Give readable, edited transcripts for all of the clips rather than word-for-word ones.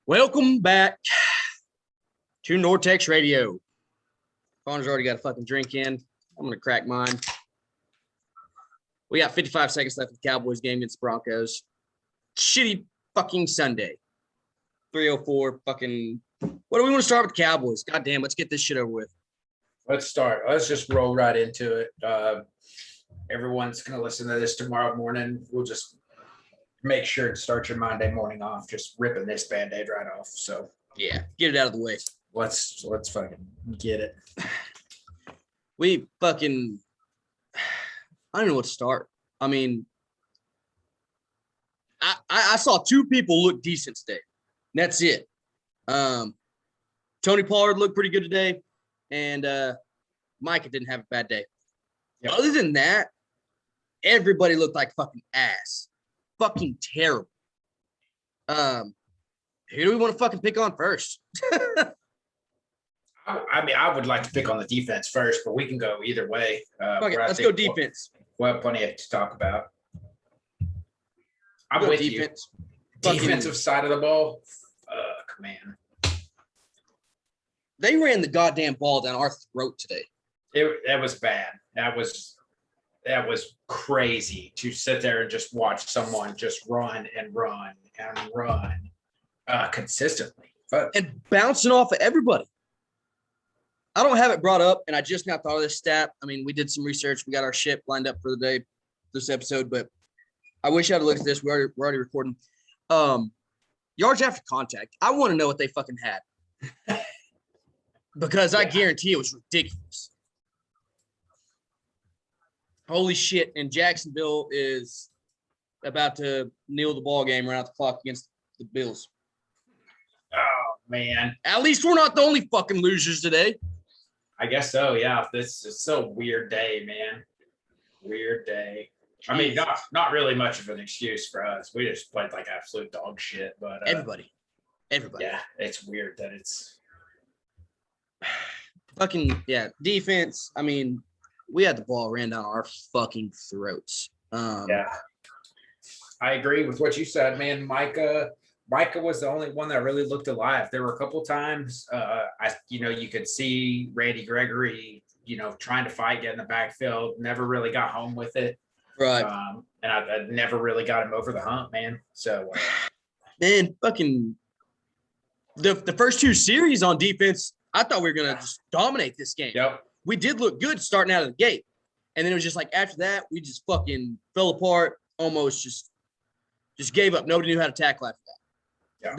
Welcome back to Nortex Radio. Connor's already got a fucking drink in. I'm going to crack mine. We got 55 seconds left of the Cowboys game against the Broncos. Shitty fucking Sunday. 3:04 fucking. What do we want to start with the Cowboys? God damn, let's get this shit over with. Let's start. Let's just roll right into it. Everyone's going to listen to this tomorrow morning. We'll just make sure to start your Monday morning off, just ripping this Band-Aid right off. So yeah, get it out of the way. Let's fucking get it. We fucking, I don't know what to start. I mean, I saw two people look decent today. That's it. Tony Pollard looked pretty good today, and Micah didn't have a bad day. Yep. Other than that, everybody looked like fucking ass. Fucking terrible. Who do we want to fucking pick on first? I mean, I would like to pick on the defense first, but we can go either way. Okay, let's go defense. We'll have plenty to talk about. I'm with defense. You. Defensive side of the ball. Fuck, man. They ran the goddamn ball down our throat today. That was bad. That was crazy to sit there and just watch someone just run consistently. And bouncing off of everybody. I don't have it brought up, and I just now thought of this stat. I mean, we did some research. We got our shit lined up for the day, this episode, but I wish I had looked at this. We're already recording. Yards after contact. I want to know what they fucking had. Because I guarantee it was ridiculous. Holy shit. And Jacksonville is about to kneel the ball game right out the clock against the Bills. Oh, man. At least we're not the only fucking losers today. I guess so, yeah. This is so weird day, man. Weird day. Jeez. I mean, not really much of an excuse for us. We just played like absolute dog shit. But everybody. Yeah, it's weird that it's fucking, yeah, defense. I mean, we had the ball ran down our fucking throats. Yeah. I agree with what you said, man. Micah was the only one that really looked alive. There were a couple times, you could see Randy Gregory, trying to fight, get in the backfield, never really got home with it. Right. And I never really got him over the hump, man. So, man, fucking the first two series on defense, I thought we were going to just dominate this game. Yep. We did look good starting out of the gate. And then it was just like after that, we just fucking fell apart, almost just gave up. Nobody knew how to tackle after that.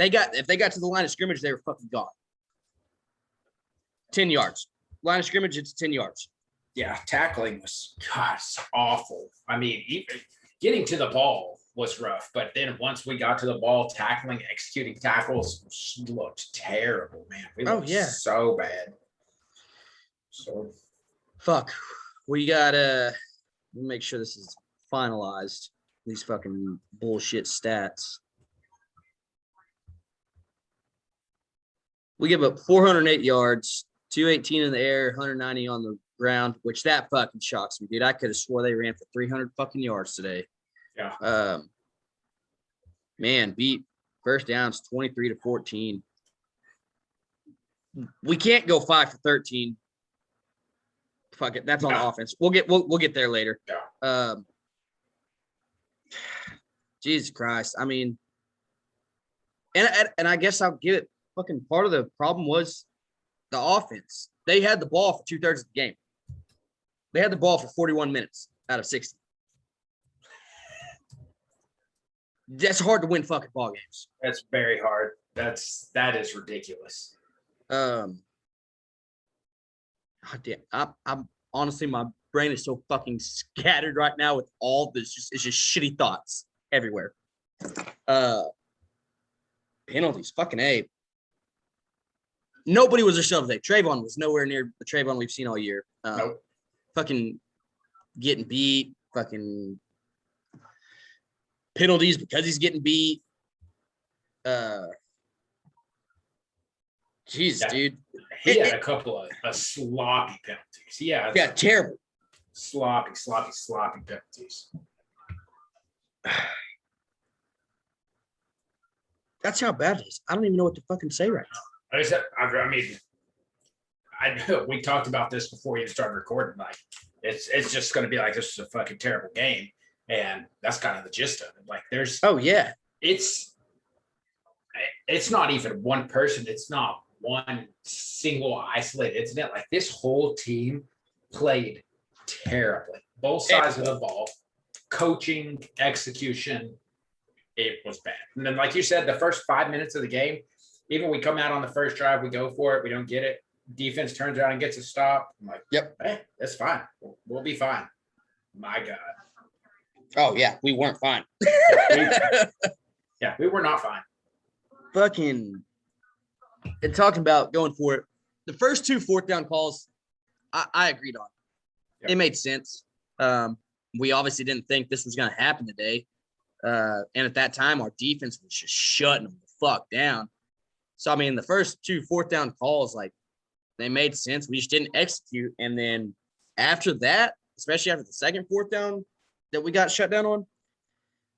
Yeah. If they got to the line of scrimmage, they were fucking gone. 10 yards. Line of scrimmage, it's 10 yards. Yeah, tackling was awful. I mean, even getting to the ball was rough, but then once we got to the ball, executing tackles looked terrible, man. We looked so bad. So fuck. We gotta make sure this is finalized. These fucking bullshit stats. We give up 408 yards, 218 in the air, 190 on the ground, which that fucking shocks me, dude. I could have swore they ran for 300 fucking yards today. Yeah. Man, beat first downs 23-14. We can't go 5 for 13. Fuck it, that's on the offense. We'll get there later. Yeah. Jesus Christ. I mean, and I guess I'll give it. Fucking part of the problem was the offense. They had the ball for 2/3 of the game. They had the ball for 41 minutes out of 60. That's hard to win fucking ball games. That's very hard. That is ridiculous. I'm honestly, my brain is so fucking scattered right now with all this. It's just shitty thoughts everywhere. Penalties, fucking A. Nobody was a shove today. Trayvon was nowhere near the Trayvon we've seen all year. Nope. Fucking getting beat. Fucking penalties because he's getting beat. Jesus, dude. He had a couple of sloppy penalties. Yeah, terrible. Sloppy penalties. That's how bad it is. I don't even know what to fucking say right now. I mean, I know we talked about this before you started recording. Like, it's just going to be like this is a fucking terrible game, and that's kind of the gist of it. Like, Oh yeah, it's not even one person. It's not one single isolated incident. Like this whole team played terribly, both sides of the ball, coaching, execution. It was bad. And then, like you said, the first 5 minutes of the game, even we come out on the first drive, we go for it, we don't get it. Defense turns around and gets a stop. I'm like, yep. Hey, that's fine. We'll be fine. My God. Oh yeah, we weren't fine. Yeah, we were not fine. Fucking, and talking about going for it, the first 2 4th down calls, I agreed on. Yep. It made sense. We obviously didn't think this was going to happen today. And at that time, our defense was just shutting them the fuck down. So, I mean, the first 2 4th down calls, like, they made sense. We just didn't execute. And then after that, especially after the second 4th down that we got shut down on,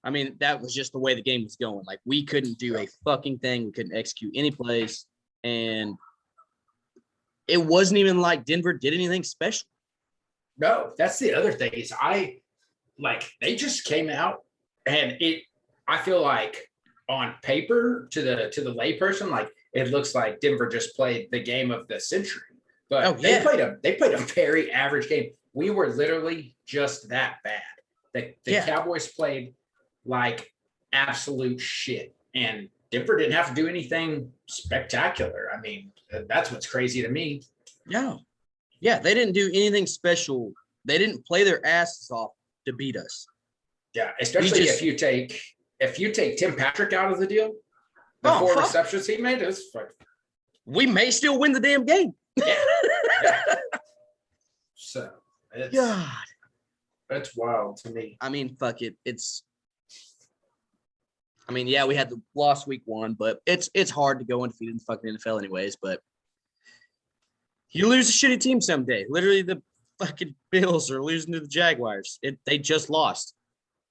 I mean, that was just the way the game was going. Like, we couldn't do a fucking thing. We couldn't execute any plays. And it wasn't even like Denver did anything special. No, that's the other thing is they just came out and I feel like on paper to the layperson, like it looks like Denver just played the game of the century. But they played a very average game. We were literally just that bad. The Cowboys played like absolute shit. And Denver didn't have to do anything spectacular. I mean, that's what's crazy to me. No. Yeah, they didn't do anything special. They didn't play their asses off to beat us. Yeah, especially if you take Tim Patrick out of the deal, the 4 receptions he made, we may still win the damn game. Yeah. So that's wild to me. I mean, fuck it. Yeah, we had the lost week 1, but it's hard to go undefeated in the fucking NFL anyways. But you lose a shitty team someday. Literally, the fucking Bills are losing to the Jaguars. They just lost.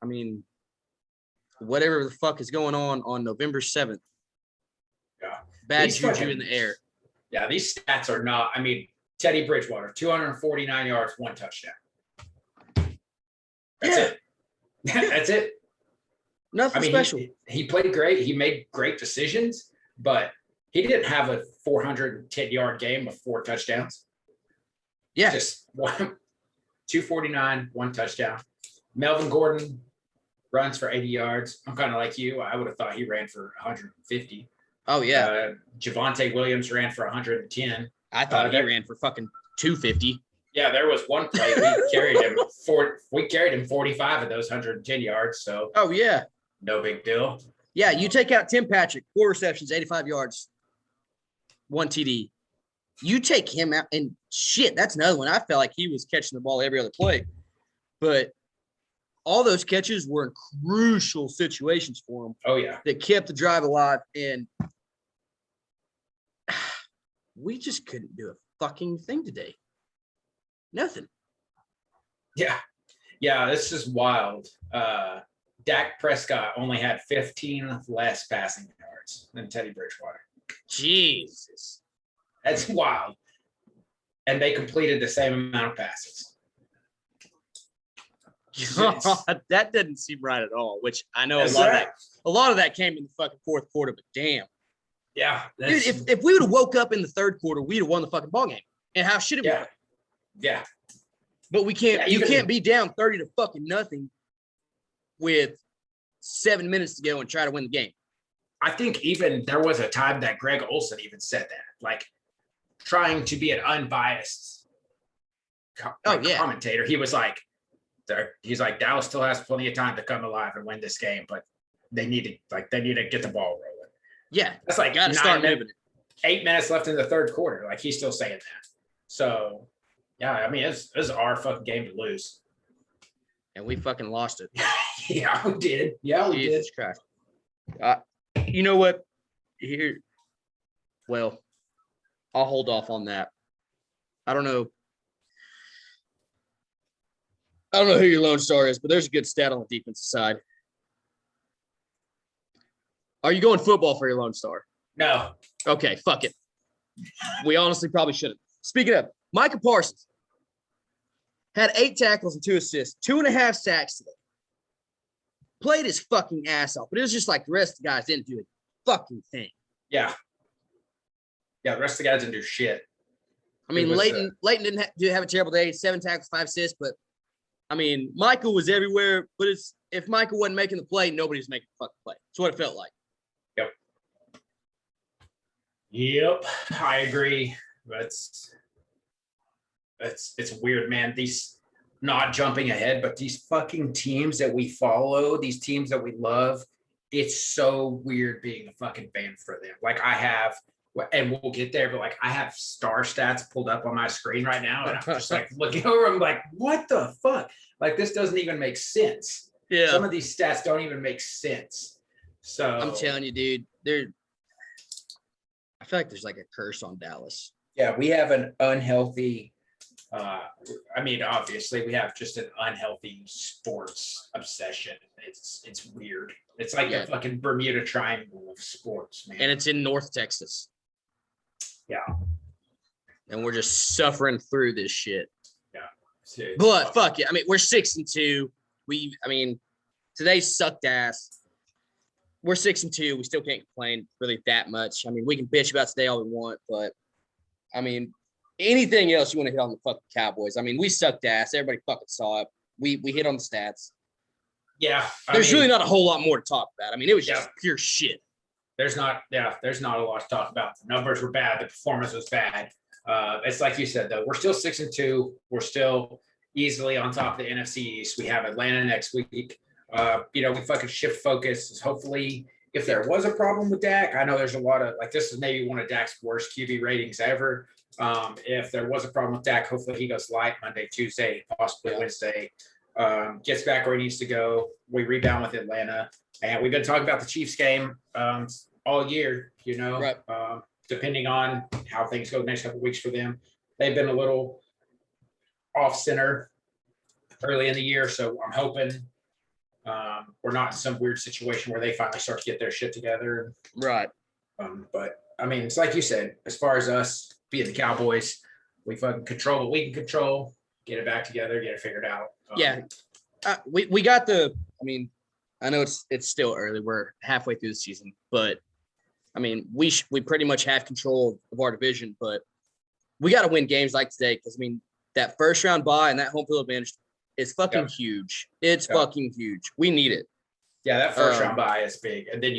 I mean, whatever the fuck is going on November 7th. Yeah. Bad juju in the air. Yeah, these stats are not. I mean, Teddy Bridgewater, 249 yards, 1 touchdown. That's it. That's it. Nothing special. He played great. He made great decisions, but he didn't have a 410-yard game with 4 touchdowns. Yeah. Just 249, 1 touchdown. Melvin Gordon runs for 80 yards. I'm kind of like you. I would have thought he ran for 150. Oh, yeah. Javonte Williams ran for 110. I thought he ran for fucking 250. Yeah, there was one play we carried him 45 of those 110 yards. So oh yeah, no big deal. Yeah, you take out Tim Patrick, 4 receptions, 85 yards, 1 TD. You take him out, and shit, that's another one. I felt like he was catching the ball every other play, but all those catches were in crucial situations for him. Oh yeah, that kept the drive alive, and we just couldn't do a fucking thing today. Nothing. Yeah, this is wild. Dak Prescott only had 15 less passing yards than Teddy Bridgewater. Jesus. That's wild. And they completed the same amount of passes. That didn't seem right at all, which I know a lot of that came in the fucking 4th quarter, but damn. Yeah. Dude, if we would have woke up in the 3rd quarter, we'd have won the fucking ball game. And how should it be? Yeah. But we can't. You can't be down 30 to fucking nothing with 7 minutes to go and try to win the game. I think even there was a time that Greg Olson even said that, like trying to be an unbiased commentator. He was like, Dallas still has plenty of time to come alive and win this game, but they need to get the ball rolling. Yeah, that's like got to start moving it. 8 minutes left in the 3rd quarter. Like he's still saying that. So. Yeah, I mean, it was our fucking game to lose. And we fucking lost it. Yeah, we did. Jesus Christ. You know what? I'll hold off on that. I don't know who your Lone Star is, but there's a good stat on the defensive side. Are you going football for your Lone Star? No. Okay, fuck it. We honestly probably shouldn't. Speaking of, Micah Parsons had 8 tackles and 2 assists, 2.5 sacks today. Played his fucking ass off, but it was just like the rest of the guys didn't do a fucking thing. Yeah. Yeah, the rest of the guys didn't do shit. I mean, Leighton didn't have a terrible day, 7 tackles, 5 assists, but I mean, Michael was everywhere. But if Michael wasn't making the play, nobody's making the fucking play. That's what it felt like. Yep, I agree. It's weird, man. These not jumping ahead, but these fucking teams that we follow, these teams that we love, it's so weird being a fucking fan for them. Like I have, and we'll get there, but like I have star stats pulled up on my screen right now, and I'm just like looking over. I'm like, what the fuck? Like this doesn't even make sense. Yeah, some of these stats don't even make sense. So I'm telling you, dude, I feel like there's like a curse on Dallas. Yeah, we have an unhealthy. I mean, obviously, we have just an unhealthy sports obsession. It's weird. It's like the fucking Bermuda Triangle of sports, man. And it's in North Texas. Yeah. And we're just suffering through this shit. Yeah. But fuck it. I mean, we're 6-2. Today sucked ass. We're 6-2. We still can't complain really that much. I mean, we can bitch about today all we want, but I mean, anything else you want to hit on the fucking Cowboys? I mean, we sucked ass. Everybody fucking saw it. We hit on the stats. Yeah. There's really not a whole lot more to talk about. I mean, it was just pure shit. There's not a lot to talk about. The numbers were bad. The performance was bad. It's like you said, though. We're still 6-2. We're still easily on top of the NFC East. We have Atlanta next week. We fucking shift focus. Hopefully, if there was a problem with Dak, I know there's a lot of this is maybe one of Dak's worst QB ratings ever. If there was a problem with Dak, hopefully he goes light Monday, Tuesday, possibly Wednesday. Gets back where he needs to go. We rebound with Atlanta, and we've been talking about the Chiefs game all year. Right. Depending on how things go the next couple of weeks for them, they've been a little off center early in the year, so I'm hoping. We're not in some weird situation where they finally start to get their shit together. Right. But I mean, it's like you said, as far as us being the Cowboys, we fucking control what we can control, get it back together, get it figured out. We got I know it's still early. We're halfway through the season, but I mean, we pretty much have control of our division, but we got to win games like today. Cause I mean, that first round bye and that home field advantage, it's fucking huge. It's fucking huge. We need it. Yeah, that first round bye is big. And then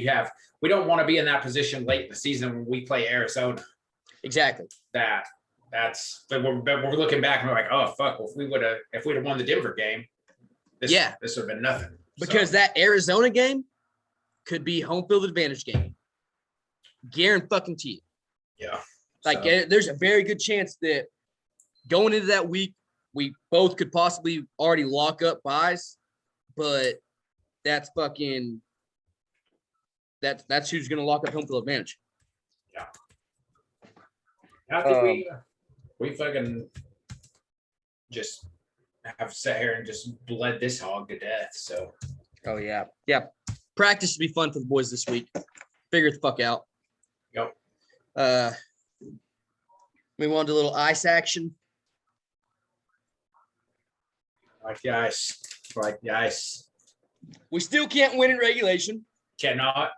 we don't want to be in that position late in the season when we play Arizona. Exactly. But we're looking back and we're like, oh fuck, well, if we'd have won the Denver game, this would have been nothing. Because that Arizona game could be home field advantage game. Guarantee it. Yeah. There's a very good chance that going into that week, we both could possibly already lock up buys, but that's who's going to lock up home field advantage. Yeah. I think we fucking just have sat here and just bled this hog to death. So. Oh yeah. Yeah. Practice should be fun for the boys this week. Figure it the fuck out. Yep. We want to do a little ice action. Like the ice. We still can't win in regulation. Cannot.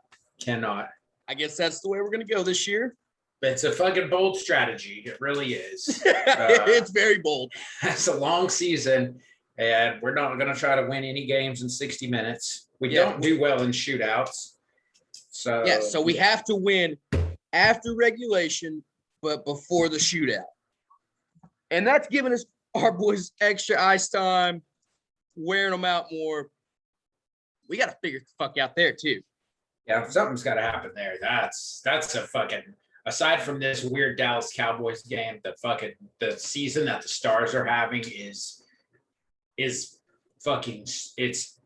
I guess that's the way we're going to go this year. It's a fucking bold strategy. It really is. It's very bold. It's a long season, and we're not going to try to win any games in 60 minutes. We don't do well in shootouts. So we have to win after regulation, but before the shootout. And that's giving us our boys extra ice time, wearing them out more. We got to figure the fuck out there too. Yeah, something's got to happen there. That's a fucking, aside from this weird Dallas Cowboys game, the season that the Stars are having is fucking, it's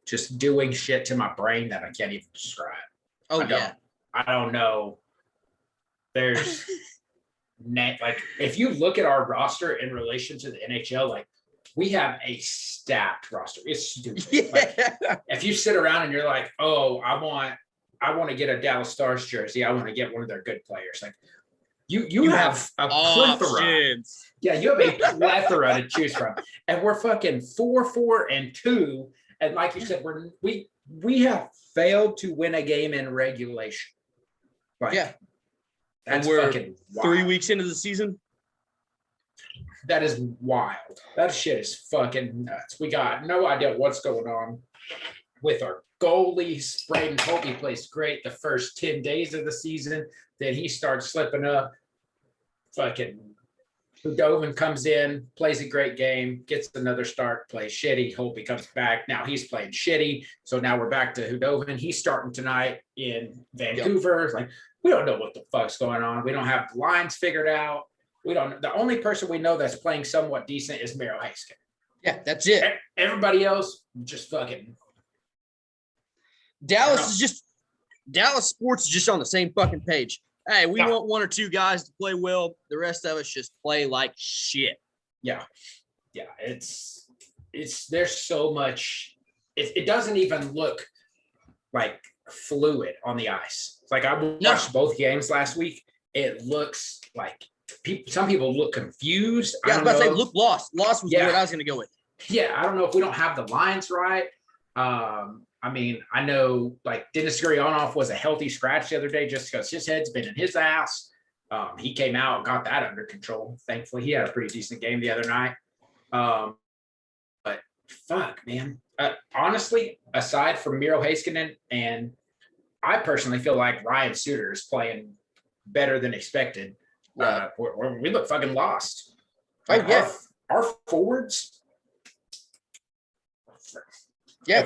just doing shit to my brain that I can't even describe. I don't know. There's if you look at our roster in relation to the NHL, we have a stacked roster. It's stupid. Yeah. If you sit around and you're like, oh, I want I want to get a Dallas Stars jersey. I want to get one of their good players. Like you have a plethora. Options. Yeah, you have a plethora to choose from. And we're fucking 4-4-2. And like you said, we have failed to win a game in regulation. Like, Yeah. That's we're fucking wild. 3 weeks into the season. That is wild. That shit is fucking nuts. We got no idea what's going on with our goalie. Braden Holtby plays great the first 10 days of the season. Then he starts slipping up. Fucking Hudovin comes in, plays a great game, gets another start, plays shitty. Holtby comes back. Now he's playing shitty. So now we're back to Hudovin. He's starting tonight in Vancouver. Yep. Like, we don't know what the fuck's going on. We don't have the lines figured out. We don't. The only person we know that's playing somewhat decent is Miro Haskin. Yeah, that's it. Everybody else just fucking. Dallas sports is just on the same fucking page. Hey, we want one or two guys to play well. The rest of us just play like shit. Yeah. It's there's so much. It doesn't even look like fluid on the ice. It's like I watched both games last week. It looks like some people look confused. Yeah, I was about to say look lost. Lost was the word I was going to go with. Yeah, I don't know if we don't have the lines right. I mean, I know like Dennis Gurionov was a healthy scratch the other day just because his head's been in his ass. He came out, got that under control. Thankfully, he had a pretty decent game the other night. But fuck, man. Honestly, aside from Miro Heiskanen, and I personally feel like Ryan Suter is playing better than expected. We look fucking lost. Like our forwards. Yeah.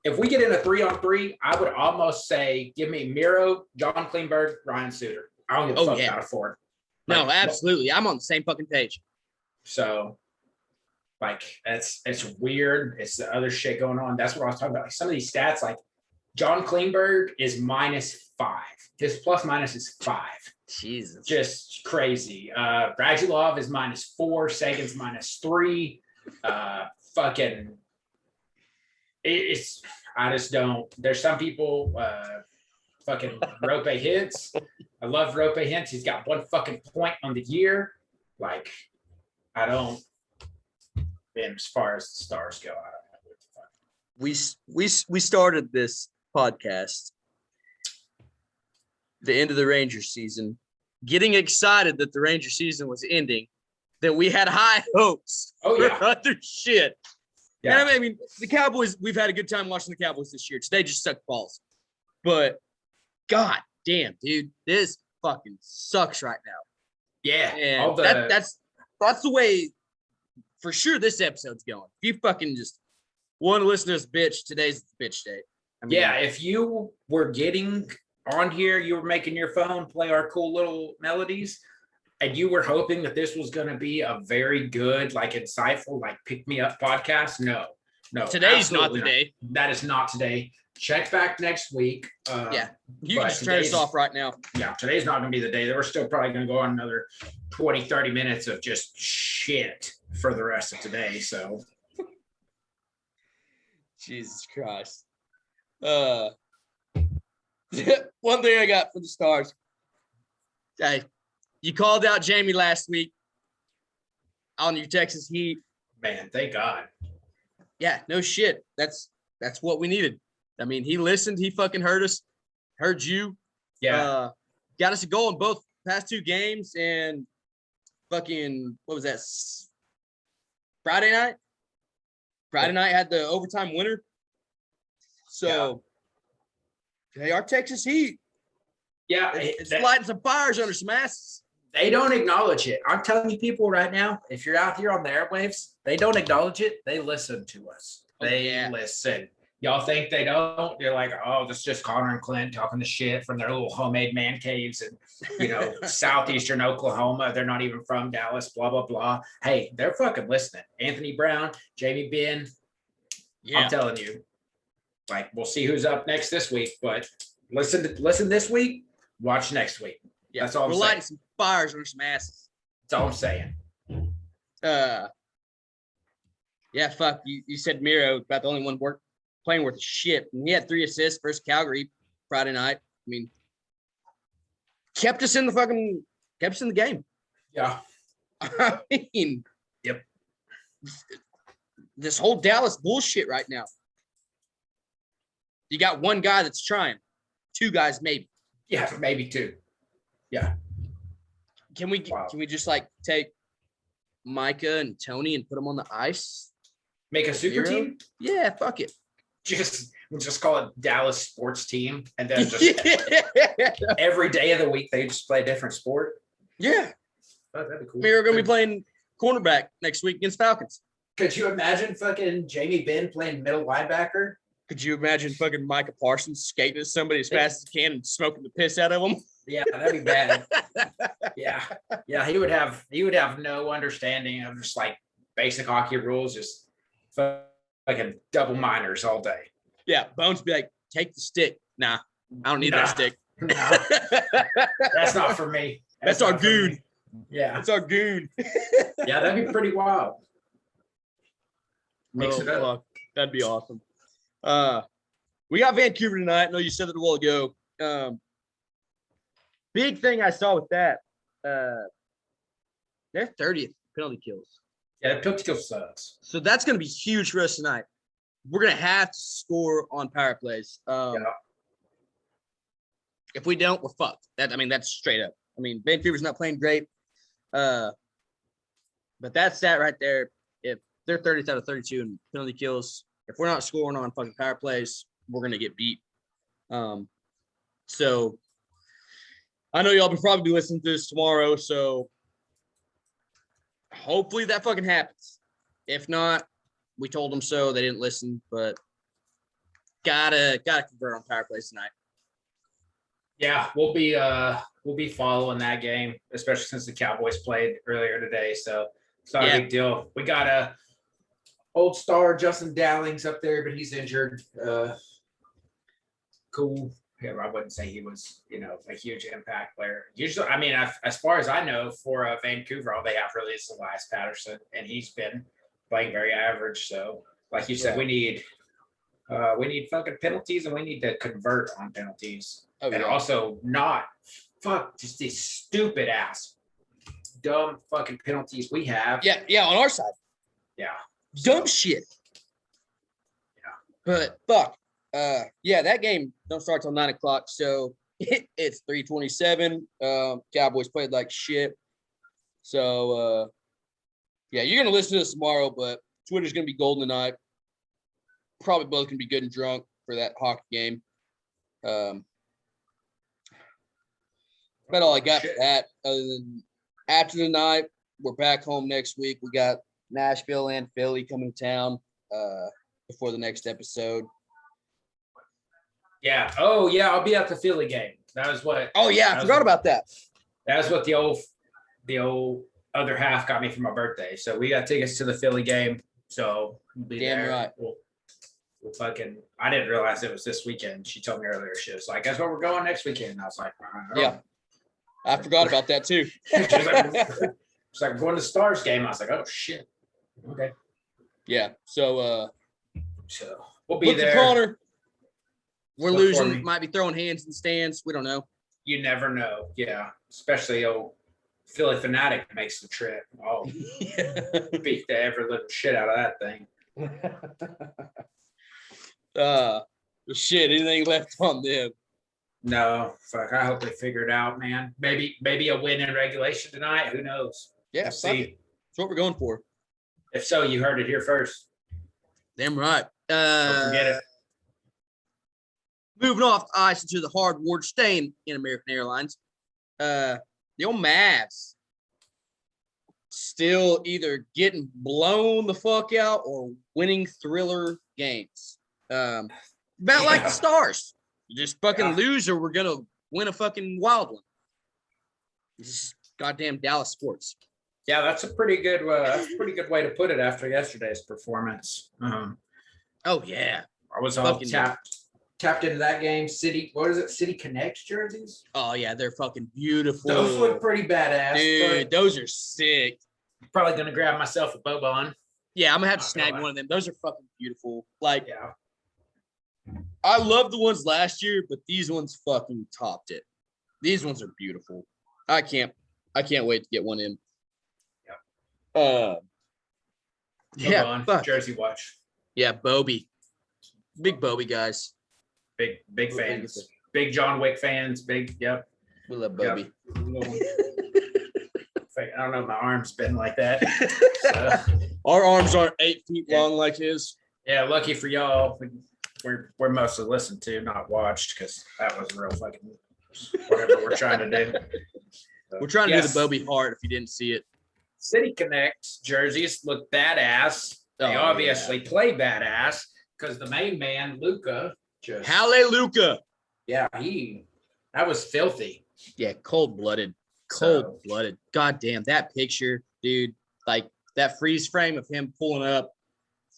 If we get in a 3-on-3, I would almost say give me Miro, John Klingberg, Ryan Suter. I don't give a fuck about a forward. Like, no, absolutely. I'm on the same fucking page. So, like, it's weird. It's the other shit going on. That's what I was talking about. Like, some of these stats, like John Klingberg is -5. His plus minus is 5. Jesus. Just crazy. Radulov is -4. Sagan's -3. Fucking. I just don't. There's some people. Fucking Rope Hintz. I love Rope Hintz. He's got 1 fucking point on the year. Like, I don't. And as far as the Stars go, I don't know what the fuck. We started this podcast the end of the Rangers season, getting excited that the Ranger season was ending, that we had high hopes for other shit. Yeah. And I mean, the Cowboys, we've had a good time watching the Cowboys this year. Today just sucked balls. But god damn, dude, this fucking sucks right now. Yeah. And that's the way for sure this episode's going. If you fucking just want to listen to this bitch, today's the bitch day. I mean, yeah, if you were getting on here, you were making your phone play our cool little melodies, and you were hoping that this was going to be a very good, like insightful, like pick me up podcast. No, today's not the day. That is not today. Check back next week. You can just turn us off right now. Yeah, today's not going to be the day. We're still probably going to go on another 20-30 minutes of just shit for the rest of today. So, Jesus Christ. One thing I got for the Stars. Hey, you called out Jamie last week on your Texas Heat. Man, thank God. Yeah, no shit. That's what we needed. I mean, he listened. He fucking heard us. Heard you. Yeah. Got us a goal in both past 2 games, and fucking, what was that? Friday night? Friday night had the overtime winner. So, hey, our Texas Heat. Yeah. It's lighting some fires under some asses. They don't acknowledge it. I'm telling you people right now, if you're out here on the airwaves, they don't acknowledge it. They listen to us. They listen. Y'all think they don't? You're like, oh, this is just Connor and Clint talking the shit from their little homemade man caves and, southeastern Oklahoma. They're not even from Dallas, blah, blah, blah. Hey, they're fucking listening. Anthony Brown, Jamie Benn. Yeah. I'm telling you. Like, we'll see who's up next this week, but listen this week, watch next week. Yeah, that's all I'm saying. We're lighting some fires under some asses. That's all I'm saying. Yeah, fuck. You said Miro about the only one playing worth shit. And he had 3 assists versus Calgary Friday night. I mean, kept us in the game. Yeah. I mean, Yep. This whole Dallas bullshit right now. You got one guy that's trying, 2 guys maybe. Yeah, maybe 2. Yeah. Can we just like take Micah and Tony and put them on the ice? Make a super team? Yeah, fuck it. We'll just call it Dallas sports team, and then just every day of the week they just play a different sport. Yeah. Oh, that'd be cool. We're gonna be playing cornerback next week against Falcons. Could you imagine fucking Jamie Benn playing middle linebacker? Could you imagine fucking Micah Parsons skating at somebody as fast as he can and smoking the piss out of them? Yeah, that'd be bad. Yeah, he would have no understanding of just like basic hockey rules, just fucking double minors all day. Yeah, Bones be like, take the stick. Nah, I don't need that stick. No. That's not for me. That's our goon. Yeah. That's our goon. Yeah, that'd be pretty wild. Mix it up. Fuck. That'd be awesome. We got Vancouver tonight. I know you said it a while ago. Big thing I saw with that, they're 30th penalty kills. Yeah, the penalty kill sucks. So that's going to be huge for us tonight. We're going to have to score on power plays. If we don't, we're fucked. That's straight up. Vancouver's not playing great. But that stat right there, if they're 30th out of 32 in penalty kills, if we're not scoring on fucking power plays, we're going to get beat. So I know y'all will probably be listening to this tomorrow, so hopefully that fucking happens. If not, we told them so. They didn't listen, but gotta convert on power plays tonight. Yeah, we'll be following that game, especially since the Cowboys played earlier today. So it's not a big deal. We got a old star Justin Dowlings up there, but he's injured. Cool. Yeah, I wouldn't say he was, a huge impact player. Usually, as far as I know, for Vancouver, all they have really is Elias Patterson, and he's been playing very average. So, like you said, we need fucking penalties, and we need to convert on penalties, also not just these stupid ass, dumb fucking penalties we have. Yeah, on our side. Yeah, dumb shit. Yeah, but fuck. That game don't start till 9:00, so it's 3:27. Cowboys played like shit. So you're gonna listen to this tomorrow, but Twitter's gonna be golden tonight. Probably both gonna be good and drunk for that hockey game. About all I got for that. Other than after the night, we're back home next week. We got Nashville and Philly coming to town before the next episode. Yeah. Oh, yeah. I'll be at the Philly game. That was what. Oh yeah, I forgot about that. That was what the old other half got me for my birthday. So we got tickets to the Philly game. So we'll be there. Right. We'll fucking. I didn't realize it was this weekend. She told me earlier. She was like, "Guess where we're going next weekend?" And I was like, "Yeah." I forgot about that too. She's like, "We're going to the Stars game." I was like, "Oh shit." Okay. Yeah. So we'll be there. Connor. We're losing. Might be throwing hands in the stands. We don't know. You never know. Yeah. Especially old Philly fanatic makes the trip. Oh, beat the ever living shit out of that thing. Shit. Anything left on them? No. Fuck. I hope they figure it out, man. Maybe a win in regulation tonight. Who knows? Yeah. We'll see. That's what we're going for. If so, you heard it here first. Damn right. Don't forget it. Moving off the ice into the hardwood, staying in American Airlines. The old Mavs still either getting blown the fuck out or winning thriller games. About like the Stars. Just fucking lose or we're going to win a fucking wild one. This is goddamn Dallas sports. Yeah, that's a pretty good way to put it after yesterday's performance. Oh, yeah. I was all tapped into that game. City, what is it? City Connect jerseys? Oh, yeah, they're fucking beautiful. Those look pretty badass. Dude, those are sick. Probably going to grab myself a Bobon. Yeah, I'm going to have to snag one of them. Those are fucking beautiful. Like, I love the ones last year, but these ones fucking topped it. These ones are beautiful. I can't wait to get one in. Yeah. Fuck. Jersey watch. Yeah, Bobby. Big Bobby guys. Big fans. Big John Wick fans. Yep. We love Bobby. Yep. I don't know. My arm's been like that. So. Our arms aren't 8 feet long like his. Yeah, lucky for y'all. We're mostly listened to, not watched, because that was real fucking whatever we're trying to do. We're trying to do the Bobby heart if you didn't see it. City Connect jerseys look badass. They obviously play badass because the main man, Luca, just Hallelujah. Yeah, that was filthy. Yeah, cold-blooded. God damn, that picture, dude, like that freeze frame of him pulling up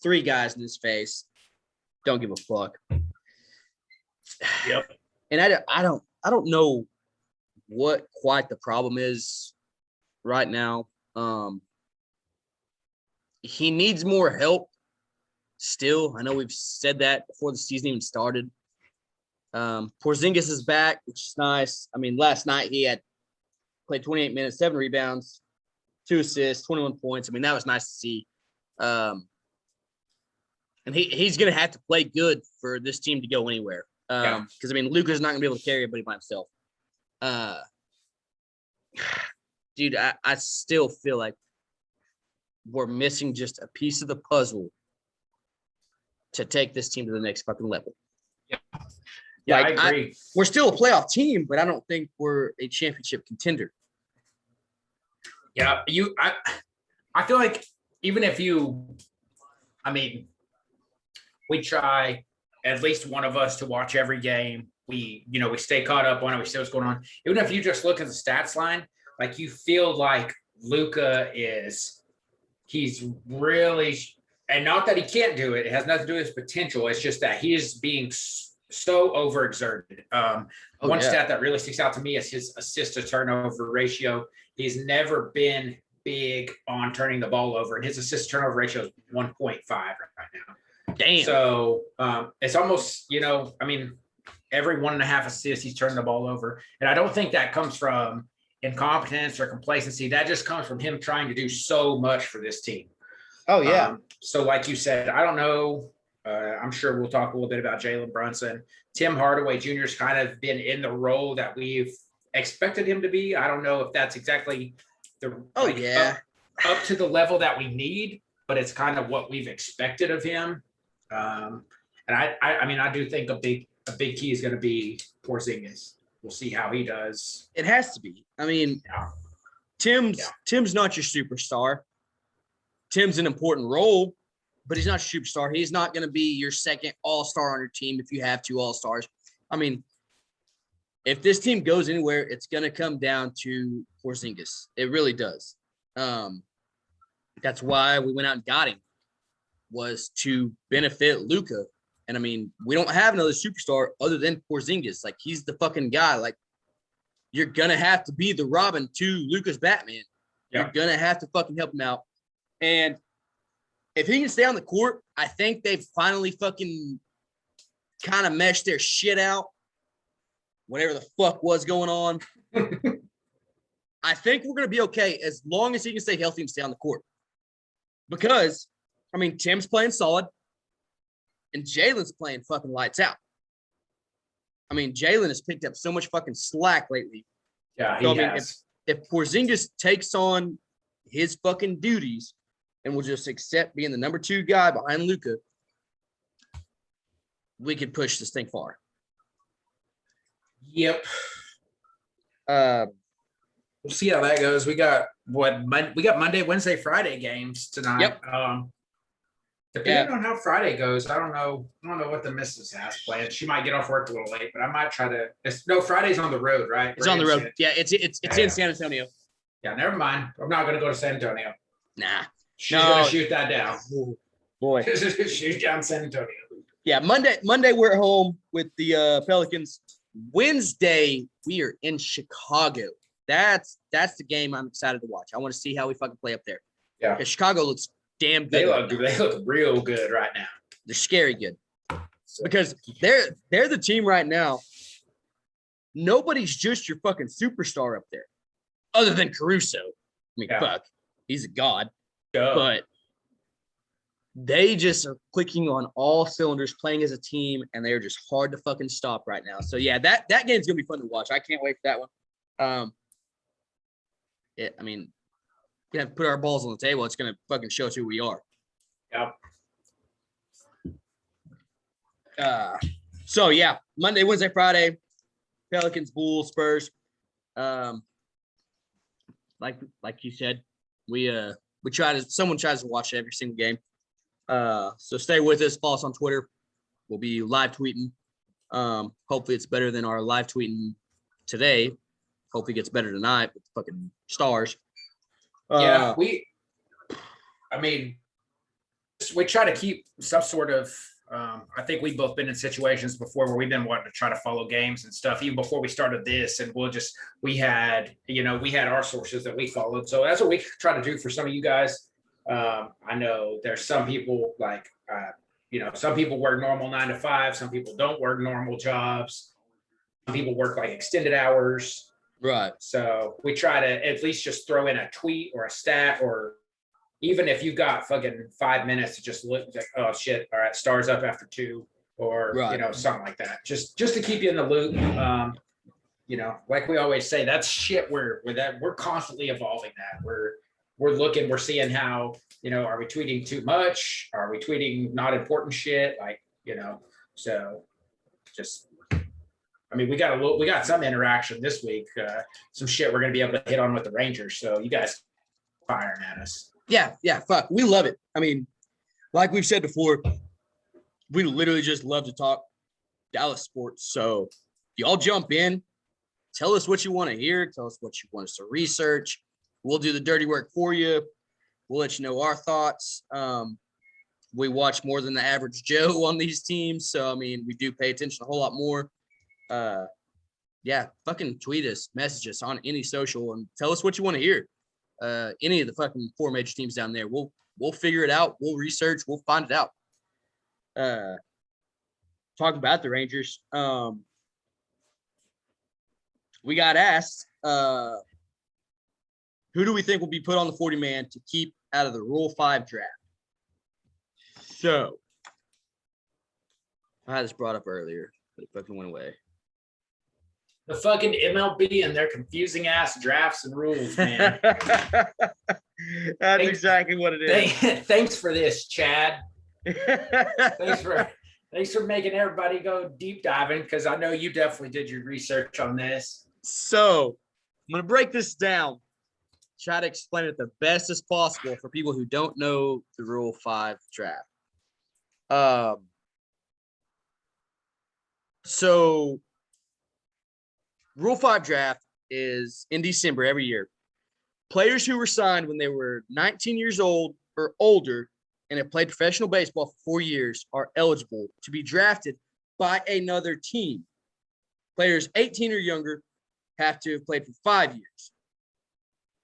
3 guys in his face. Don't give a fuck. Yep. And I don't know what quite the problem is right now. He needs more help still. I know we've said that before the season even started. Porzingis is back, which is nice. I mean, last night he had played 28 minutes, 7 rebounds, 2 assists, 21 points. I mean, that was nice to see. And he's going to have to play good for this team to go anywhere. Because, I mean, Luka's not going to be able to carry everybody by himself. Dude, I still feel like we're missing just a piece of the puzzle to take this team to the next fucking level. Yeah, I agree. We're still a playoff team, but I don't think we're a championship contender. Yeah, I feel like even if we try at least one of us to watch every game. We stay caught up on it. We see what's going on. Even if you just look at the stats line, like you feel like Luka he's really, and not that he can't do it. It has nothing to do with his potential. It's just that he is being so overexerted. Stat that really sticks out to me is his assist to turnover ratio. He's never been big on turning the ball over, and his assist to turnover ratio is 1.5 right now. Damn. So it's almost, every 1.5 assists, he's turning the ball over. And I don't think that comes from incompetence or complacency. That just comes from him trying to do so much for this team. Oh, yeah. So like you said, I don't know. I'm sure we'll talk a little bit about Jalen Brunson. Tim Hardaway Jr. has kind of been in the role that we've expected him to be. I don't know if that's exactly up to the level that we need, but it's kind of what we've expected of him. And I do think a big key is going to be Porzingis. We'll see how he does. It has to be. I mean, Tim's not your superstar. Tim's an important role, but he's not your superstar. He's not going to be your second all-star on your team if you have 2 all-stars. I mean, if this team goes anywhere, it's going to come down to Porzingis. It really does. That's why we went out and got him, was to benefit Luka. And, I mean, we don't have another superstar other than Porzingis. Like, he's the fucking guy. Like, you're going to have to be the Robin to Luka's Batman. Yeah. You're going to have to fucking help him out. And if he can stay on the court, I think they've finally fucking kind of meshed their shit out. Whatever the fuck was going on. I think we're going to be okay as long as he can stay healthy and stay on the court. Because, I mean, Tim's playing solid. And Jalen's playing fucking lights out. I mean, Jalen has picked up so much fucking slack lately. Yeah, he has. If Porzingis takes on his fucking duties and will just accept being the number 2 guy behind Luka, we could push this thing far. Yep. We'll see how that goes. We got Monday, Wednesday, Friday games tonight. Yep. Depending on how Friday goes, I don't know what the missus has planned. She might get off work a little late, but I might try to. Friday's on the road, right? It's on the road. Yeah, it's in San Antonio. Yeah, never mind. I'm not going to go to San Antonio. Nah. She's going to shoot that down. Oh, boy. Shoot down San Antonio. Yeah, Monday we're at home with the Pelicans. Wednesday we are in Chicago. That's the game I'm excited to watch. I want to see how we fucking play up there. Yeah, Chicago looks damn good. They look real good right now. They're scary good. So, because they're the team right now. Nobody's just your fucking superstar up there, other than Caruso. I mean, fuck, he's a god. But they just are clicking on all cylinders, playing as a team, and they're just hard to fucking stop right now. So yeah, that game's gonna be fun to watch. I can't wait for that one. I mean, we have to put our balls on the table. It's gonna fucking show us who we are. Yep. So yeah, Monday, Wednesday, Friday, Pelicans, Bulls, Spurs. Like you said, someone tries to watch every single game. So stay with us, follow us on Twitter. We'll be live tweeting. Hopefully it's better than our live tweeting today. Hopefully it gets better tonight with the fucking stars. We try to keep some sort of, I think we've both been in situations before where we've been wanting to try to follow games and stuff, even before we started this. And we had our sources that we followed. So that's what we try to do for some of you guys. I know there's some people some people work normal 9 to 5. Some people don't work normal jobs. Some people work like extended hours. Right. So we try to at least just throw in a tweet or a stat, or even if you've got fucking 5 minutes to just look like, oh shit, all right, stars up after 2, or something like that. Just to keep you in the loop. Like we always say, that's shit we're constantly evolving that. We're seeing how, are we tweeting too much? Are we tweeting not important shit? So just, we got some interaction this week, some shit we're going to be able to hit on with the Rangers. So you guys firing at us. Yeah. Fuck. We love it. I mean, like we've said before, we literally just love to talk Dallas sports. So y'all jump in, tell us what you want to hear. Tell us what you want us to research. We'll do the dirty work for you. We'll let you know our thoughts. We watch more than the average Joe on these teams. So, we do pay attention a whole lot more. Fucking tweet us, message us on any social, and tell us what you want to hear. Any of the fucking 4 major teams down there. We'll figure it out. We'll research. We'll find it out. Talk about the Rangers. We got asked, who do we think will be put on the 40-man to keep out of the Rule 5 draft? So, I had this brought up earlier, but it fucking went away. The fucking MLB and their confusing ass drafts and rules, man. That's exactly what it is. Thanks for this, Chad. Thanks for making everybody go deep diving, because I know you definitely did your research on this. So I'm going to break this down, try to explain it the best as possible for people who don't know the Rule 5 draft. So Rule 5 draft is in December every year. Players who were signed when they were 19 years old or older and have played professional baseball for 4 years are eligible to be drafted by another team. Players 18 or younger have to have played for 5 years.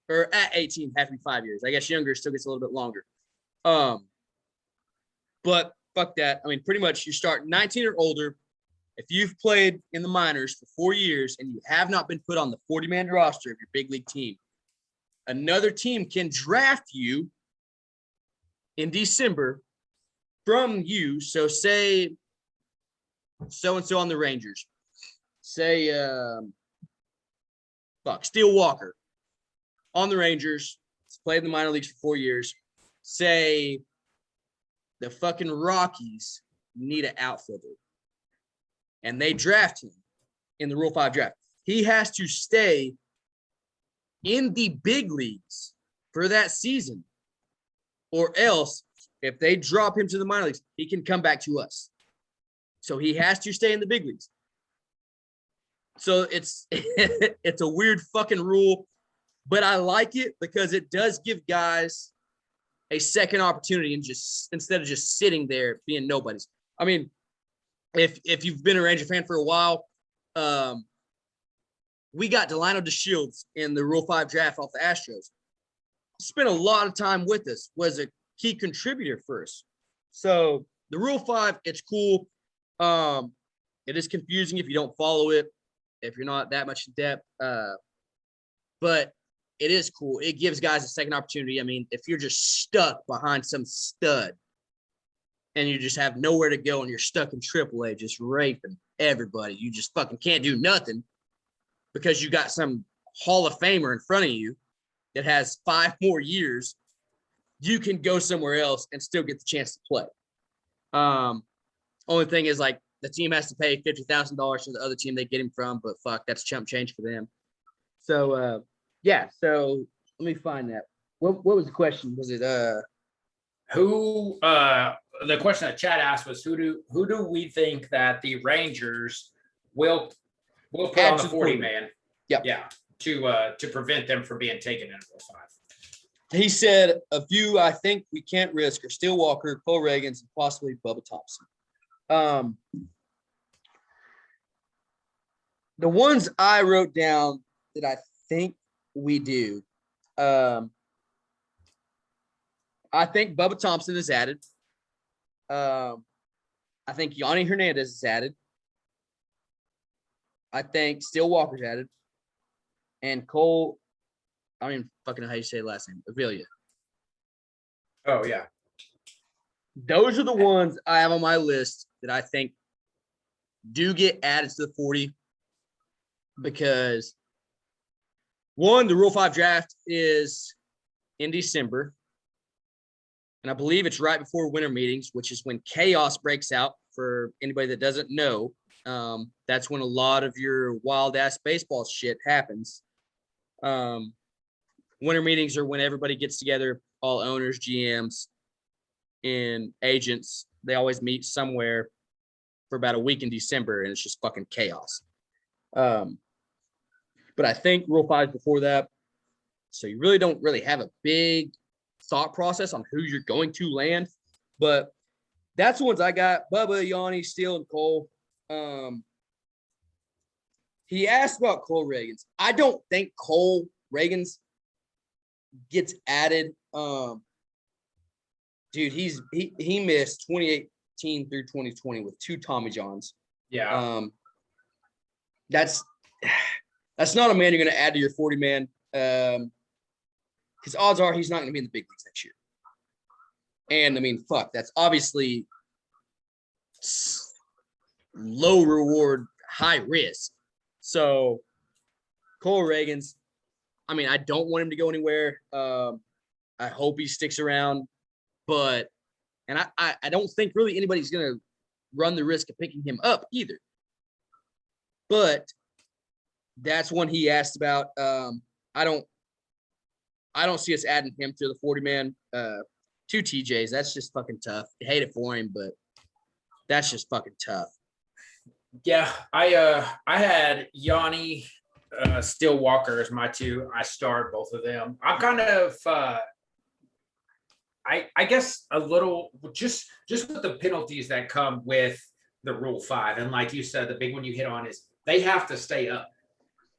Or at 18 have to be 5 years. I guess younger still gets a little bit longer. But fuck that. Pretty much you start 19 or older. If you've played in the minors for 4 years and you have not been put on the 40-man roster of your big league team, another team can draft you in December from you. So say so-and-so on the Rangers. Say, Steele Walker on the Rangers. He's played in the minor leagues for 4 years. Say the fucking Rockies need an outfielder, and they draft him in the Rule 5 draft. He has to stay in the big leagues for that season, or else if they drop him to the minor leagues, he can come back to us. So he has to stay in the big leagues. So it's it's a weird fucking rule, but I like it because it does give guys a second opportunity, and just instead of just sitting there being nobodies. If you've been a Ranger fan for a while, we got Delino DeShields in the Rule 5 draft off the Astros. Spent a lot of time with us, was a key contributor for us. So the Rule 5, it's cool. It is confusing if you don't follow it, if you're not that much in depth. But it is cool. It gives guys a second opportunity. I mean, if you're just stuck behind some stud and you just have nowhere to go and you're stuck in AAA just raping everybody, you just fucking can't do nothing because you got some Hall of Famer in front of you that has 5 more years, you can go somewhere else and still get the chance to play. Only thing is, like, the team has to pay $50,000 to the other team they get him from, but fuck, that's chump change for them. So, yeah. So let me find that. What was the question? Was it who? The question that Chad asked was who do we think that the Rangers will put Add on the to the 40 40. man? Yep. Yeah. To prevent them from being taken in Rule 5. He said a few I think we can't risk are Steele Walker, Cole Reagans, and possibly Bubba Thompson. The ones I wrote down that I think we do, I think Bubba Thompson is added. I think Yanni Hernandez is added. I think Steele Walker's added. And Cole, I don't even fucking know how you say last name, Avila. Oh, yeah. Those are the ones I have on my list that I think do get added to the 40 because, one, the Rule 5 draft is in December. And I believe it's right before winter meetings, which is when chaos breaks out. For anybody that doesn't know, that's when a lot of your wild-ass baseball shit happens. Winter meetings are when everybody gets together, all owners, GMs, and agents. They always meet somewhere for about a week in December, and it's just fucking chaos. But I think Rule 5 is before that, so you really don't have a big thought process on who you're going to land. But that's the ones I got: Bubba, Yanni, Steele, and Cole. He asked about Cole Reagans. I don't think Cole Reagans gets added. Dude, he missed 2018 through 2020 with 2 Tommy Johns. Yeah. That's not a man you're going to add to your 40 man. Because odds are he's not going to be in the big leagues next year. And I mean, fuck, that's obviously low reward, high risk. So Cole Reagans, I mean, I don't want him to go anywhere. I hope he sticks around, but I don't think really anybody's going to run the risk of picking him up either. But that's one he asked about. I don't see us adding him to the 40 man. 2 TJs. That's just fucking tough. I hate it for him, but that's just fucking tough. Yeah, I had Yanni, Steele Walker as my 2. I starred both of them. I'm kind of I guess a little just with the penalties that come with the Rule 5, and like you said, the big one you hit on is they have to stay up.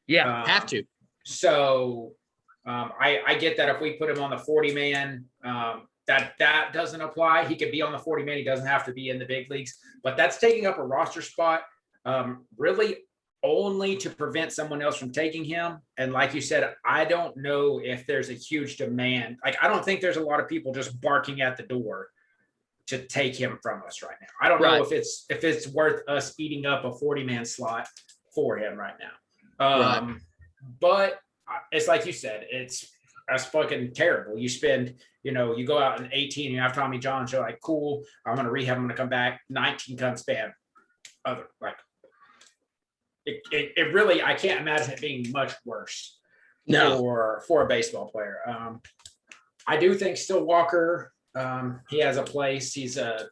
Yeah, have to. So I get that if we put him on the 40 man, that doesn't apply. He could be on the 40 man. He doesn't have to be in the big leagues, but that's taking up a roster spot. Really only to prevent someone else from taking him. And like you said, I don't know if there's a huge demand. Like, I don't think there's a lot of people just barking at the door to take him from us right now. I don't know if it's worth us eating up a 40 man slot for him right now. But it's like you said, that's fucking terrible. You spend, you go out in 18, you have Tommy John, you're like, cool, I'm going to rehab, I'm going to come back, 19 comes bam. It really, I can't imagine it being much worse for a baseball player. I do think Steele Walker, he has a place. He's an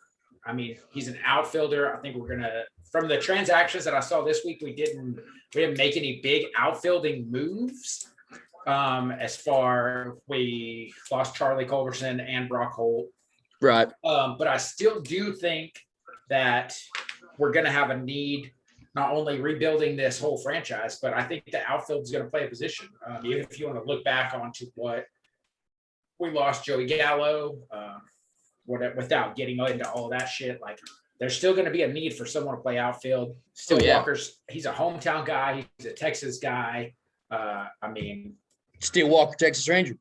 outfielder. I think we're going to, from the transactions that I saw this week, we didn't make any big outfielding moves. As far, we lost Charlie Culberson and Brock Holt. Right. But I still do think that we're going to have a need, not only rebuilding this whole franchise, but I think the outfield is going to play a position. Even if you want to look back onto what we lost Joey Gallo, without getting into all that shit, like there's still going to be a need for someone to play outfield. Still, yeah. Walker's he's a hometown guy. He's a Texas guy. I mean, Still Walker, Texas Ranger.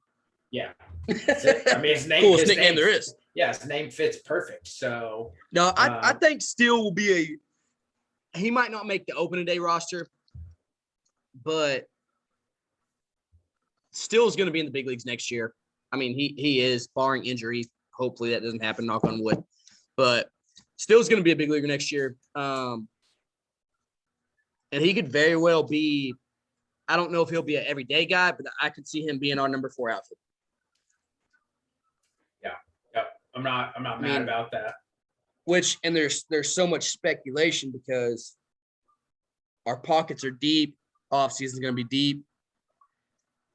yeah. I mean, his name, coolest nickname there is. Yeah, his name fits perfect. So no, I think Steele will be he might not make the opening day roster, but Steele is going to be in the big leagues next year. I mean, he is, barring injuries. Hopefully that doesn't happen, knock on wood. But Steele's going to be a big leaguer next year. And he could very well be, I don't know if he'll be an everyday guy, but I could see him being our number 4 outfielder. Yeah. I'm not mad about that. Which, and there's so much speculation because our pockets are deep. Offseason's going to be deep.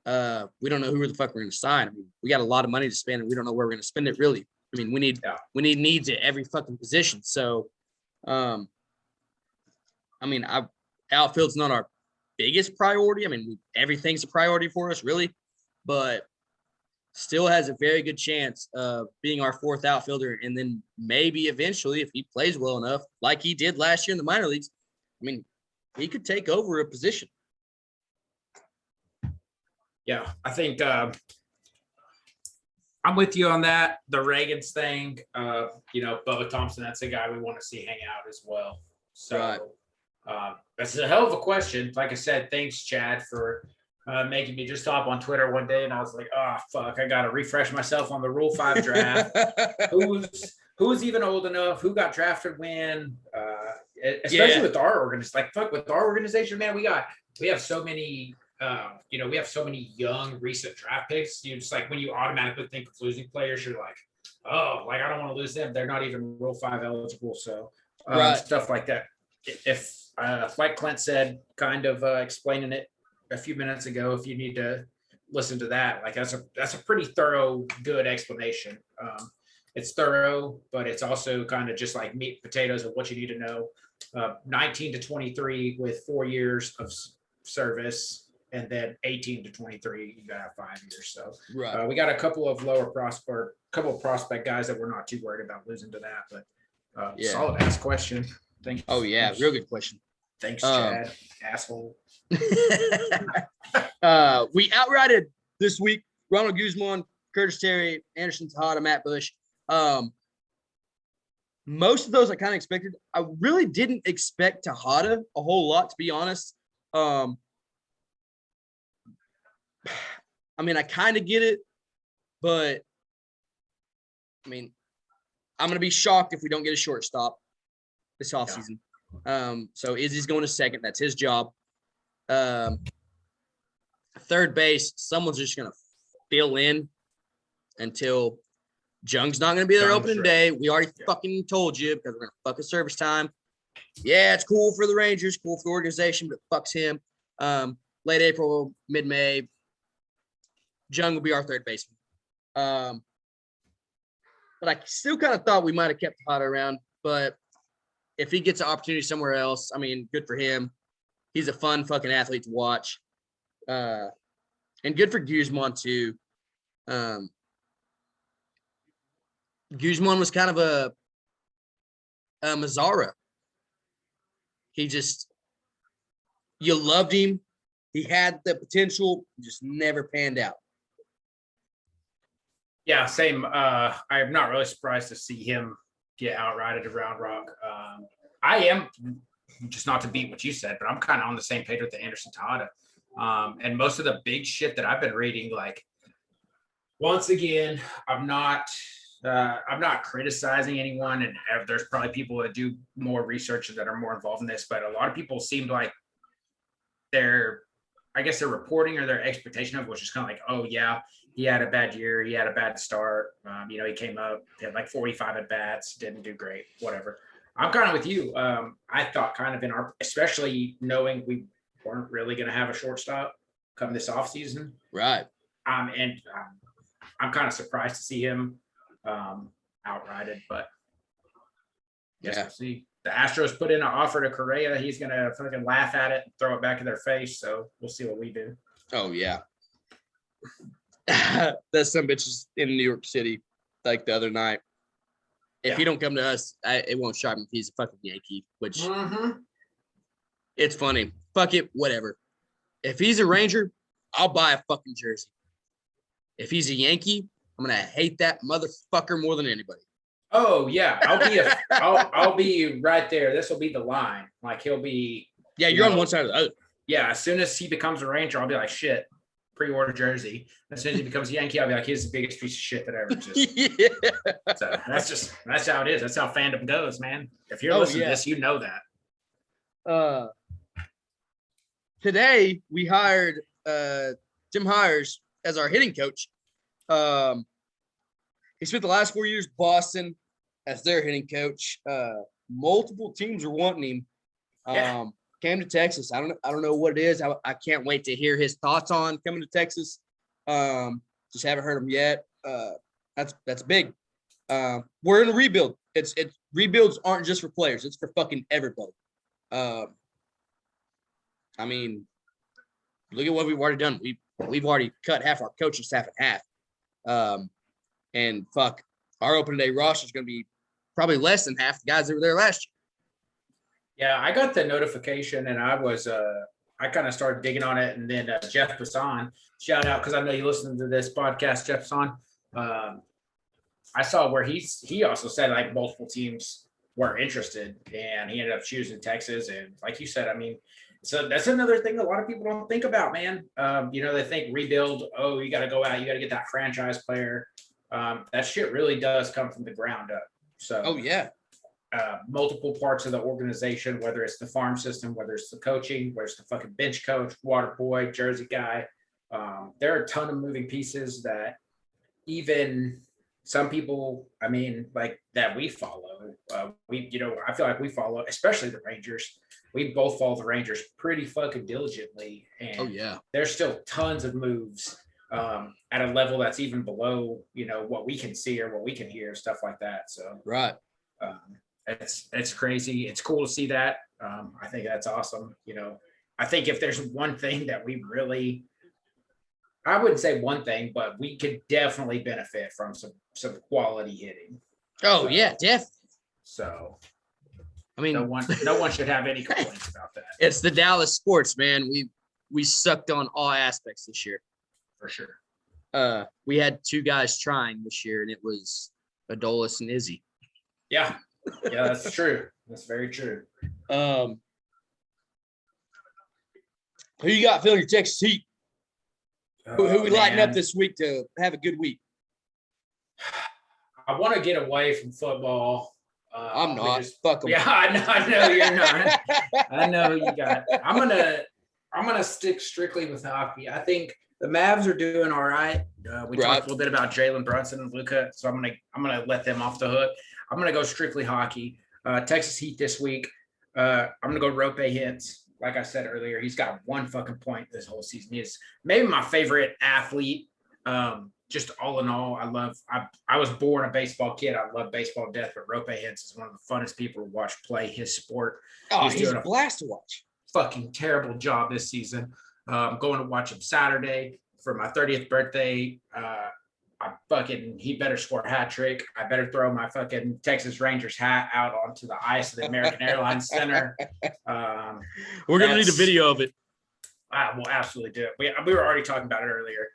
We don't know who the fuck we're going to sign. I mean, we got a lot of money to spend, and we don't know where we're going to spend it. Really, I mean, we need needs at every fucking position. So, I mean, outfield's not our biggest priority. I mean, everything's a priority for us, really, but still has a very good chance of being our 4th outfielder, and then maybe eventually, if he plays well enough, like he did last year in the minor leagues, I mean, he could take over a position. Yeah, I think I'm with you on that. The Reagans thing, Bubba Thompson, that's a guy we want to see hang out as well. So that's a hell of a question. Like I said, thanks, Chad, for making me just hop on Twitter one day, and I was like, oh, fuck, I got to refresh myself on the Rule 5 draft. Who's even old enough? Who got drafted when? Especially with our organization. Like, fuck, with our organization, man, we have so many we have so many young recent draft picks. You just like when you automatically think of losing players, you're like, oh, like I don't want to lose them. They're not even Rule 5 eligible. So stuff like that. If like Clint said, kind of explaining it a few minutes ago, if you need to listen to that, like that's a pretty thorough, good explanation. It's thorough, but it's also kind of just like meat and potatoes of what you need to know. 19 to 23 with 4 years of service. And then 18 to 23, you gotta have 5 years. So we got a couple of prospect guys that we're not too worried about losing to that. But solid ass question. Thanks. Oh yeah, thanks. real good question. Thanks, Chad. Asshole. We outrighted this week Ronald Guzman, Curtis Terry, Anderson Tejada, Matt Bush. Most of those I kind of expected. I really didn't expect Tejada a whole lot, to be honest. I mean, I kind of get it, but I mean, I'm going to be shocked if we don't get a shortstop this offseason. So Izzy's going to second. That's his job. Third base, someone's just going to fill in until Jung's not going to be there opening day. We already fucking told you because we're going to fuck his service time. Yeah, it's cool for the Rangers, cool for the organization, but it fucks him. Late April, mid-May, Jung will be our third baseman. But I still kind of thought we might have kept Tejada around. But if he gets an opportunity somewhere else, I mean, good for him. He's a fun fucking athlete to watch. And good for Guzman, too. Guzman was kind of a Mazzara. You loved him. He had the potential, just never panned out. Yeah, same. I'm not really surprised to see him get outrighted to Round Rock. I am, just not to beat what you said, but I'm kind of on the same page with the Anderson Tejada. And most of the big shit that I've been reading, like, once again, I'm not criticizing anyone, and there's probably people that do more research that are more involved in this, but a lot of people seemed like their reporting or their expectation of it was just kind of like, oh yeah, he had a bad year, he had a bad start. He came up, he had like 45 at bats, didn't do great, whatever. I'm kind of with you. I thought kind of especially knowing we weren't really going to have a shortstop come this offseason. Right. And I'm kind of surprised to see him outrighted, but we'll see. The Astros put in an offer to Correa. He's going to fucking laugh at it and throw it back in their face. So we'll see what we do. Oh, yeah. That some bitch is in New York City like the other night. If he don't come to us, it won't shock me if he's a fucking Yankee, which it's funny. Fuck it, whatever. If he's a Ranger, I'll buy a fucking jersey. If he's a Yankee, I'm gonna hate that motherfucker more than anybody. Oh yeah, I'll be right there. This will be the line. Like he'll be. Yeah, you're on one side or the other. Yeah, as soon as he becomes a Ranger, I'll be like, shit, pre-order jersey. As soon as he becomes a Yankee, I'll be like, he's the biggest piece of shit that ever existed. Yeah. So that's how it is. That's how fandom goes, man. If you're listening to this, you know that. Today we hired Tim Hires as our hitting coach. He spent the last 4 years in Boston as their hitting coach. Multiple teams are wanting him. Came to Texas. I don't know what it is. I can't wait to hear his thoughts on coming to Texas. Just haven't heard him yet. That's big. We're in a rebuild. It's rebuilds aren't just for players. It's for fucking everybody. I mean, look at what we've already done. We've already cut half our coaching staff in half. And fuck, our opening day roster is going to be probably less than half the guys that were there last year. Yeah, I got the notification and I kind of started digging on it. And then Jeff Passan, shout out, because I know you listen to this podcast, Jeff Passan. I saw where he also said like multiple teams were interested and he ended up choosing Texas. And like you said, I mean, so that's another thing a lot of people don't think about, man. They think rebuild, oh, you got to go out, you got to get that franchise player. That shit really does come from the ground up. So, oh, yeah. Multiple parts of the organization, whether it's the farm system, whether it's the coaching, whether it's the fucking bench coach, water boy, jersey guy. There are a ton of moving pieces that even some people, I mean, like that we follow. I feel like we follow, especially the Rangers. We both follow the Rangers pretty fucking diligently. And oh, yeah. There's still tons of moves at a level that's even below, what we can see or what we can hear, stuff like that. So, right. It's crazy. It's cool to see that. I think that's awesome. I think if there's one thing that we really, I wouldn't say one thing, but we could definitely benefit from some quality hitting. Oh, yeah, definitely. So, I mean, no one should have any complaints about that. It's the Dallas sports, man. We sucked on all aspects this year. For sure. We had two guys trying this year, and it was Adolis and Izzy. Yeah. Yeah, that's true. That's very true. Who you got filling your Texas Heat? Who we lighting up this week to have a good week? I want to get away from football. I'm not. Fuck them. Yeah, I know you're not. I know you got. I'm gonna stick strictly with hockey. I think the Mavs are doing all right. We talked a little bit about Jalen Brunson and Luka, so I'm gonna let them off the hook. I'm going to go strictly hockey. Texas Heat this week. I'm going to go Rope hits. Like I said earlier, he's got one fucking point this whole season. He is maybe my favorite athlete. Just all in all, I was born a baseball kid. I love baseball to death, but Rope hits is one of the funnest people to watch play his sport. Oh, he's a blast to watch. Fucking terrible job this season. I'm going to watch him Saturday for my 30th birthday. He better score a hat trick. I better throw my fucking Texas Rangers hat out onto the ice of the American Airlines Center. We're going to need a video of it. We'll absolutely do it. We were already talking about it earlier.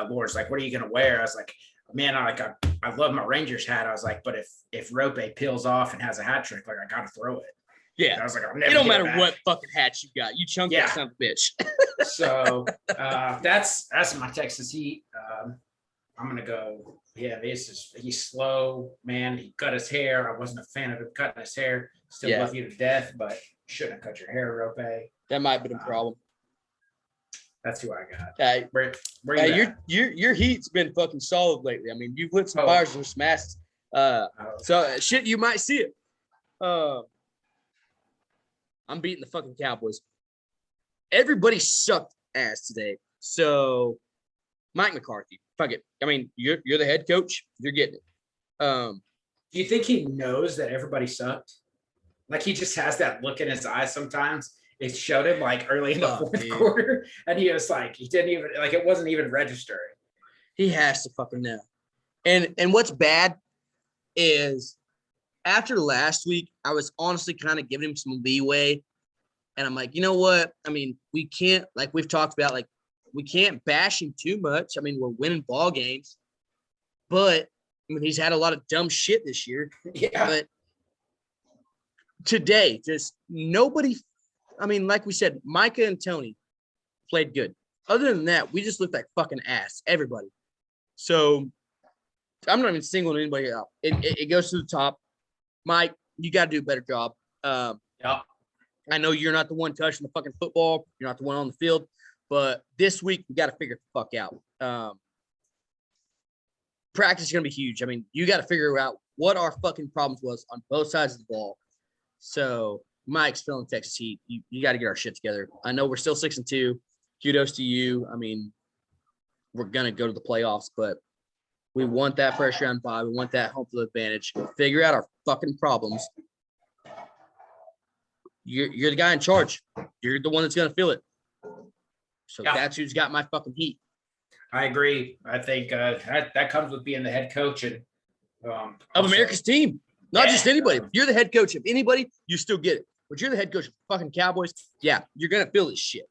Laura's like, what are you going to wear? I was like, man, I love my Rangers hat. I was like, but if Rope peels off and has a hat trick, like I got to throw it. Yeah. And I was like, I'll never it don't matter what fucking hat you got. You chunk that son of a bitch. So that's my Texas Heat. I'm going to go, he's slow, man. He cut his hair. I wasn't a fan of him cutting his hair. Still love you to death, but you shouldn't have cut your hair, Rope. That might be the problem. That's who I got. Where your Heat's been fucking solid lately. I mean, you've lit some fires and smashed. So shit, you might see it. I'm beating the fucking Cowboys. Everybody sucked ass today. So Mike McCarthy. Fuck it. I mean, you're the head coach. You're getting it. Do you think he knows that everybody sucked? Like he just has that look in his eyes sometimes. It showed him like early in the fourth quarter, and he was like, he didn't even like it wasn't even registering. He has to fucking know. And what's bad is after last week, I was honestly kind of giving him some leeway. And I'm like, you know what? I mean, we can't, like we've talked about, like, we can't bash him too much. I mean, we're winning ball games. But, I mean, he's had a lot of dumb shit this year. Yeah. But today, just nobody, I mean, like we said, Micah and Tony played good. Other than that, we just looked like fucking ass, everybody. So I'm not even singling anybody out. It goes to the top. Mike, you got to do a better job. Yeah. I know you're not the one touching the fucking football. You're not the one on the field. But this week, we got to figure the fuck out. Practice is going to be huge. I mean, you got to figure out what our fucking problems was on both sides of the ball. So Mike's still in Texas Heat. You got to get our shit together. I know we're still 6-2. Kudos to you. I mean, we're going to go to the playoffs, but we want that first round bye. We want that home field advantage. Figure out our fucking problems. You're the guy in charge. You're the one that's going to feel it. So that's who's got my fucking heat. I agree. I think that comes with being the head coach and of America's team. Not just anybody. If you're the head coach of anybody, you still get it. But you're the head coach of fucking Cowboys, yeah, you're going to feel this shit.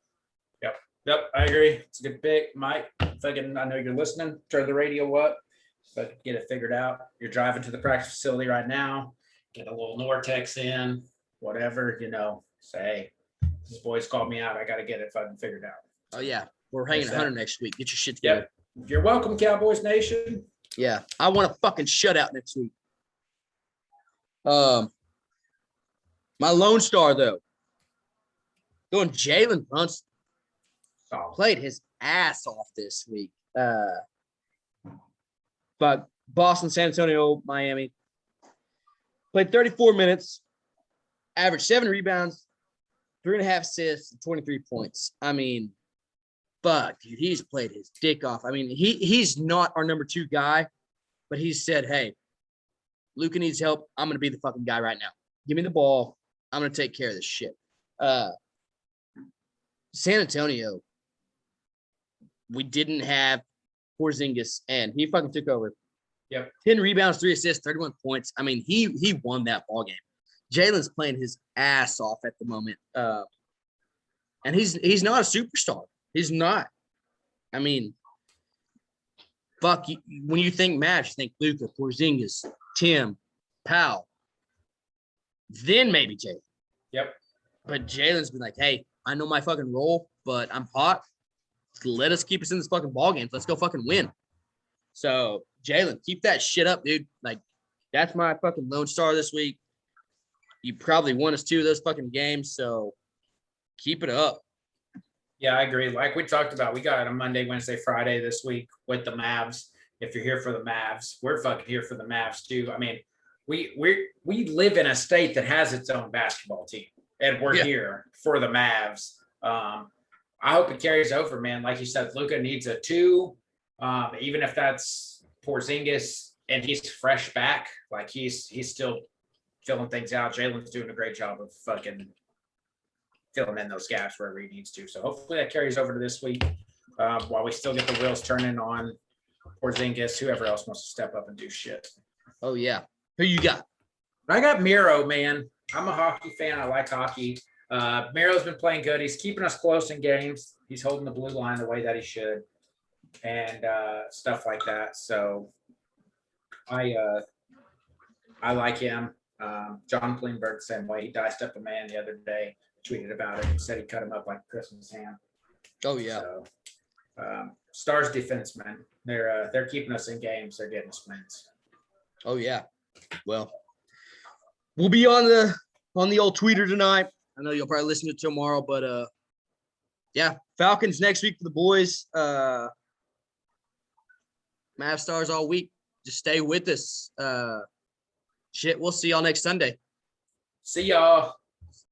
Yep, I agree. It's a good pick, Mike. Fucking, I know you're listening. Turn the radio up, but get it figured out. You're driving to the practice facility right now. Get a little Nortex in, whatever, say, hey, this boys called me out. I got to get it fucking figured out. Oh, yeah. We're hanging 100 next week. Get your shit together. Yep. You're welcome, Cowboys Nation. Yeah. I want a fucking shutout next week. My Lone Star, though. Going Jalen Brunson. Played his ass off this week. But Boston, San Antonio, Miami. Played 34 minutes. Averaged 7 rebounds, 3.5 assists, and 23 points. I mean, fuck, dude, he's played his dick off. I mean, he's not our number 2 guy, but he said, hey, Luka needs help. I'm going to be the fucking guy right now. Give me the ball. I'm going to take care of this shit. San Antonio, we didn't have Porzingis, and he fucking took over. Yep. 10 rebounds, 3 assists, 31 points. I mean, he won that ball game. Jalen's playing his ass off at the moment. And he's not a superstar. He's not. I mean, fuck, when you think Mavs, you think Luka, Porzingis, Tim, Powell, then maybe Jalen. Yep. But Jalen's been like, hey, I know my fucking role, but I'm hot. Let us keep us in this fucking ball games. Let's go fucking win. So, Jalen, keep that shit up, dude. Like, that's my fucking Lone Star this week. You probably won us 2 of those fucking games, so keep it up. Yeah, I agree. Like we talked about, we got a Monday, Wednesday, Friday this week with the Mavs. If you're here for the Mavs, we're fucking here for the Mavs too. I mean, we live in a state that has its own basketball team, and we're here for the Mavs. I hope it carries over, man. Like you said, Luka needs a 2, even if that's Porzingis and he's fresh back. Like he's still filling things out. Jalen's doing a great job of fucking filling in those gaps wherever he needs to. So hopefully that carries over to this week while we still get the wheels turning on Porzingis, whoever else wants to step up and do shit. Oh, yeah. Who you got? I got Miro, man. I'm a hockey fan. I like hockey. Miro's been playing good. He's keeping us close in games. He's holding the blue line the way that he should and stuff like that. So I like him. John Klingberg, same way. He diced up a man the other day, tweeted about it, said he cut him up like a Christmas ham. Oh, yeah. So, Stars defensemen, they're keeping us in games. They're getting us wins. Oh, yeah. Well, we'll be on the old tweeter tonight. I know you'll probably listen to it tomorrow, but yeah, Falcons next week for the boys. Mav Stars all week. Just stay with us. Shit, we'll see y'all next Sunday. See y'all.